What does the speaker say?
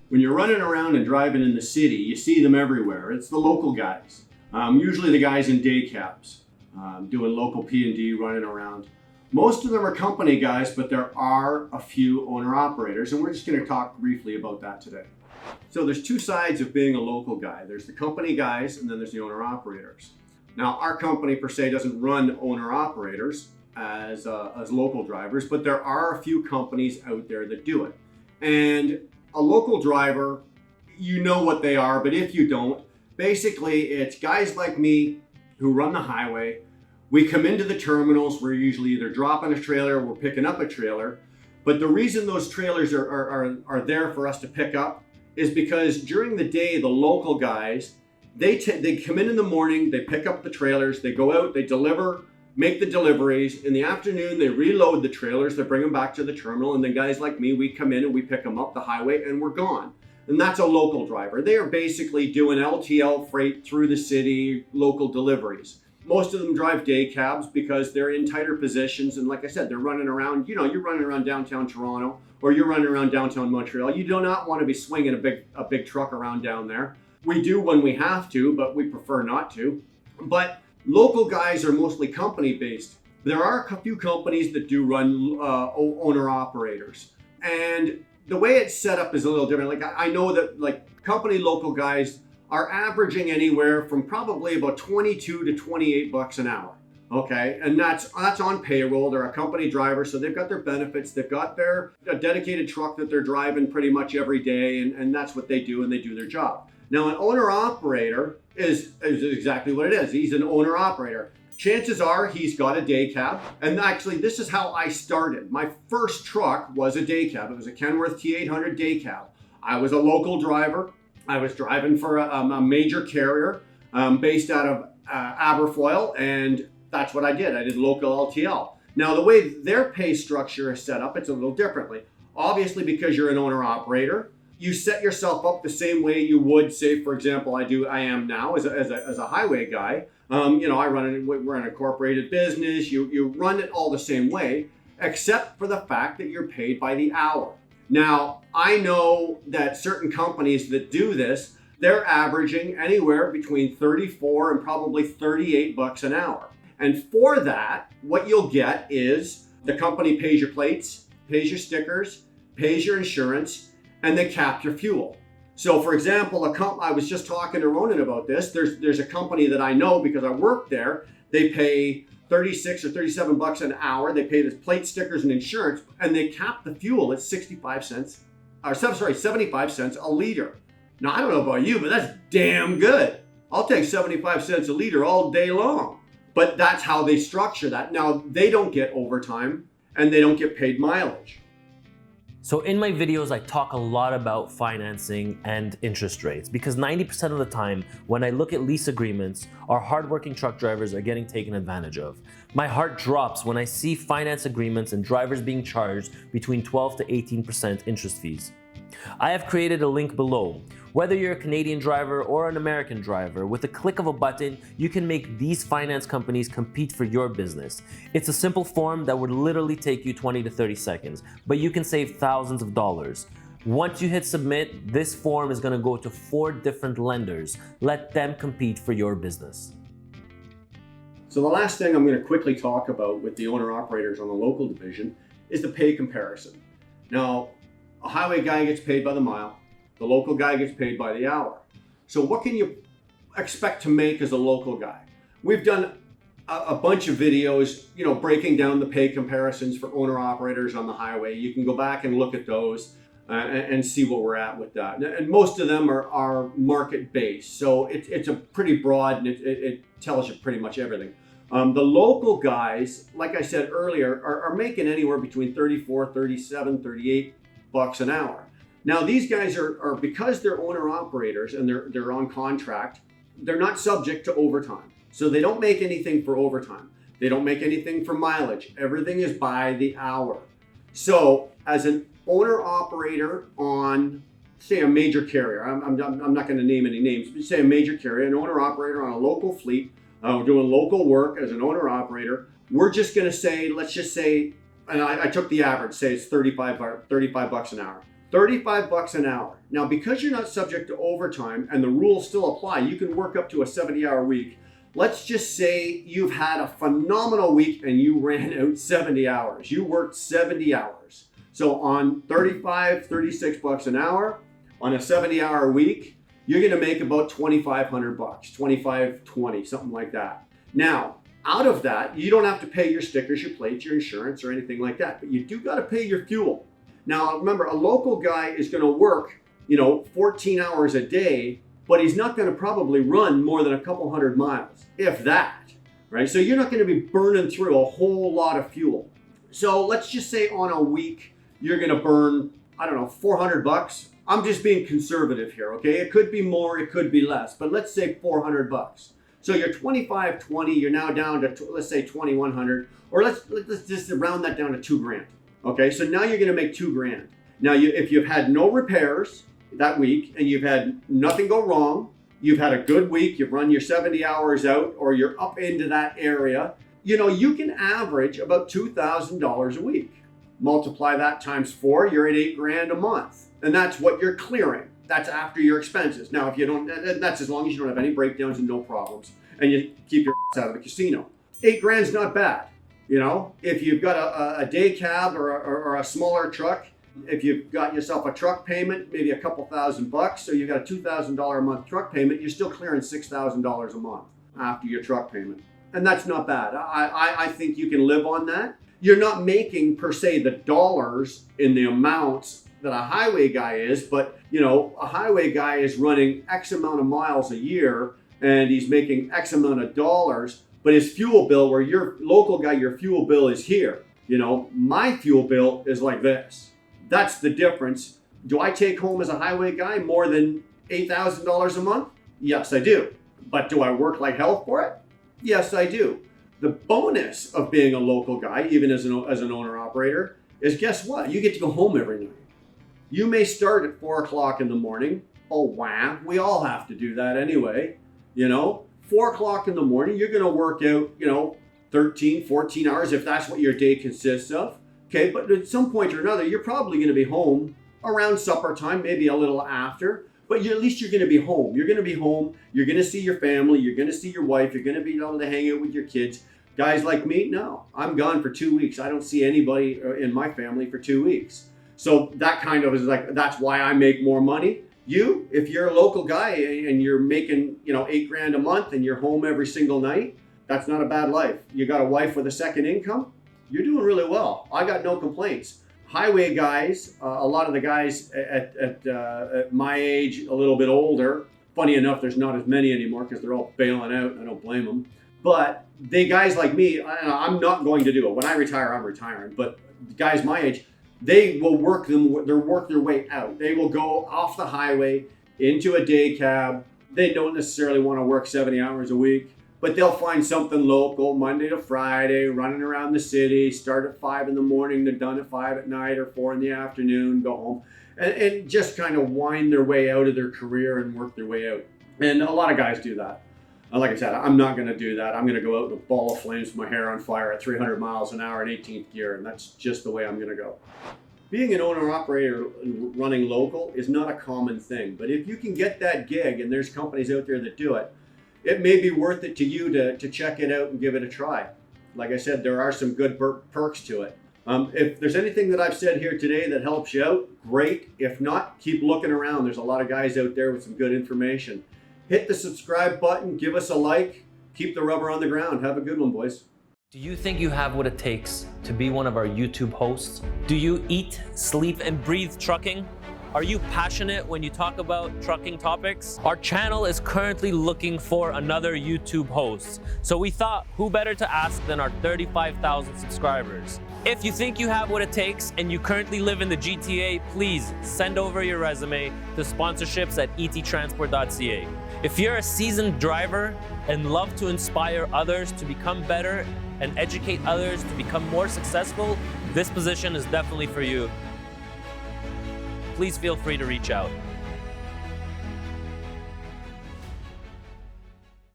When you're running around and driving in the city, you see them everywhere. It's the local guys, usually the guys in day cabs, doing local P&D, running around. Most of them are company guys, but there are a few owner-operators, and we're just going to talk briefly about that today. So there's two sides of being a local guy. There's the company guys, and then there's the owner-operators. Now, our company per se doesn't run owner-operators as local drivers, but there are a few companies out there that do it. And a local driver, you know what they are, but if you don't, basically it's guys like me who run the highway. We come into the terminals, we're usually either dropping a trailer or we're picking up a trailer. But the reason those trailers are there for us to pick up is because during the day, the local guys, they come in the morning, they pick up the trailers, they go out, they deliver, make the deliveries. In the afternoon, they reload the trailers, they bring them back to the terminal, and then guys like me, we come in and we pick them up the highway and we're gone. And that's a local driver. They are basically doing LTL freight through the city, local deliveries. Most of them drive day cabs because they're in tighter positions. And like I said, they're running around, you're running around downtown Toronto or you're running around downtown Montreal. You do not want to be swinging a big truck around down there. We do when we have to, but we prefer not to. But local guys are mostly company based. There are a few companies that do run owner operators. And the way it's set up is a little different. Like I know that like company local guys are averaging anywhere from probably about 22 to 28 bucks an hour. Okay, and that's on payroll. They're a company driver, so they've got their benefits. They've got their dedicated truck that they're driving pretty much every day, and that's what they do, and they do their job. Now, an owner-operator is exactly what it is. He's an owner-operator. Chances are he's got a day cab, and actually, this is how I started. My first truck was a day cab. It was a Kenworth T800 day cab. I was a local driver. I was driving for a major carrier based out of Aberfoyle, and that's what I did. I did local LTL. Now, the way their pay structure is set up, it's a little differently. Obviously, because you're an owner-operator, you set yourself up the same way you would, say, for example, I am now as a highway guy. We're an incorporated business. You run it all the same way, except for the fact that you're paid by the hour. Now, I know that certain companies that do this, they're averaging anywhere between 34 and probably 38 bucks an hour. And for that, what you'll get is the company pays your plates, pays your stickers, pays your insurance, and they cap your fuel. So for example, I was just talking to Ronan about this. There's a company that I know because I work there. They pay 36 or 37 bucks an hour. They pay the plate, stickers, and insurance, and they cap the fuel at 75 cents a liter. Now, I don't know about you, but that's damn good. I'll take 75 cents a liter all day long. But that's how they structure that. Now, they don't get overtime and they don't get paid mileage. So in my videos, I talk a lot about financing and interest rates because 90% of the time, when I look at lease agreements, our hardworking truck drivers are getting taken advantage of. My heart drops when I see finance agreements and drivers being charged between 12 to 18% interest fees. I have created a link below. Whether you're a Canadian driver or an American driver, with a click of a button, you can make these finance companies compete for your business. It's a simple form that would literally take you 20 to 30 seconds, but you can save thousands of dollars. Once you hit submit, this form is going to go to 4 different lenders. Let them compete for your business. So the last thing I'm going to quickly talk about with the owner-operators on the local division is the pay comparison. Now, a highway guy gets paid by the mile. The local guy gets paid by the hour. So what can you expect to make as a local guy? We've done a bunch of videos, breaking down the pay comparisons for owner-operators on the highway. You can go back and look at those and see what we're at with that. And most of them are market-based. So it's a pretty broad, and it tells you pretty much everything. The local guys, like I said earlier, are making anywhere between 34, 37, 38 bucks an hour. Now, these guys are because they're owner operators and they're on contract, they're not subject to overtime. So they don't make anything for overtime. They don't make anything for mileage. Everything is by the hour. So as an owner operator on, say, a major carrier, I'm not going to name any names, but say a major carrier, an owner operator on a local fleet, we're doing local work as an owner operator, we're just going to say, let's just say, and I took the average, say it's 35 bucks an hour. 35 bucks an hour. Now, because you're not subject to overtime and the rules still apply, you can work up to a 70-hour week. Let's just say you've had a phenomenal week and you ran out 70 hours. You worked 70 hours. So on 36 bucks an hour, on a 70-hour week, you're gonna make about 2,500 bucks, 2520, something like that. Now, out of that, you don't have to pay your stickers, your plates, your insurance, or anything like that, but you do gotta pay your fuel. Now, remember, a local guy is gonna work, 14 hours a day, but he's not gonna probably run more than a couple hundred miles, if that, right? So you're not gonna be burning through a whole lot of fuel. So let's just say on a week, you're gonna burn, 400 bucks. I'm just being conservative here, okay? It could be more, it could be less, but let's say 400 bucks. So you're 2520, you're now down to, let's say 2100, or let's just round that down to $2,000. Okay, so now you're gonna make $2,000. Now, if you've had no repairs that week and you've had nothing go wrong, you've had a good week, you've run your 70 hours out, or you're up into that area, you can average about $2,000 a week. Multiply that times 4, you're at $8,000 a month. And that's what you're clearing. That's after your expenses. Now, if you don't, that's as long as you don't have any breakdowns and no problems, and you keep your ass out of the casino. $8,000 is not bad. If you've got a day cab or a smaller truck, if you've got yourself a truck payment, maybe a couple $1,000, so you've got a $2,000 a month truck payment, you're still clearing $6,000 a month after your truck payment. And that's not bad. I think you can live on that. You're not making per se the dollars in the amounts that a highway guy is, but a highway guy is running X amount of miles a year and he's making X amount of dollars, but his fuel bill, where your local guy, your fuel bill is here. My fuel bill is like this. That's the difference. Do I take home as a highway guy more than $8,000 a month? Yes, I do. But do I work like hell for it? Yes, I do. The bonus of being a local guy, even as an owner-operator, is guess what? You get to go home every night. You may start at 4 o'clock in the morning. Oh, wow. We all have to do that anyway. 4 o'clock in the morning, you're going to work out, 13, 14 hours if that's what your day consists of. Okay, but at some point or another, you're probably going to be home around supper time, maybe a little after, but at least you're going to be home. You're going to be home. You're going to see your family. You're going to see your wife. You're going to be able to hang out with your kids. Guys like me, no. I'm gone for 2 weeks. I don't see anybody in my family for 2 weeks. So that kind of is like, that's why I make more money. You, if you're a local guy and you're making, $8,000 a month and you're home every single night, that's not a bad life. You got a wife with a second income, you're doing really well. I got no complaints. Highway guys, a lot of the guys at my age, a little bit older, funny enough, there's not as many anymore because they're all bailing out. I don't blame them. But guys like me, I'm not going to do it. When I retire, I'm retiring. But guys my age, they will work their way out. They will go off the highway into a day cab. They don't necessarily want to work 70 hours a week, but they'll find something local Monday to Friday, running around the city, start at 5 in the morning, they're done at 5 at night or 4 in the afternoon, go home, and just kind of wind their way out of their career and work their way out. And a lot of guys do that. Like I said, I'm not going to do that. I'm going to go out in a ball of flames with my hair on fire at 300 miles an hour in 18th gear, and that's just the way I'm going to go. Being an owner-operator running local is not a common thing, but if you can get that gig, and there's companies out there that do it, it may be worth it to you to check it out and give it a try. Like I said, there are some good perks to it. If there's anything that I've said here today that helps you out, great. If not, keep looking around. There's a lot of guys out there with some good information. Hit the subscribe button, give us a like, keep the rubber on the ground. Have a good one, boys. Do you think you have what it takes to be one of our YouTube hosts? Do you eat, sleep, and breathe trucking? Are you passionate when you talk about trucking topics? Our channel is currently looking for another YouTube host. So we thought, who better to ask than our 35,000 subscribers? If you think you have what it takes and you currently live in the GTA, please send over your resume to sponsorships@ettransport.ca. If you're a seasoned driver and love to inspire others to become better and educate others to become more successful, this position is definitely for you. Please feel free to reach out.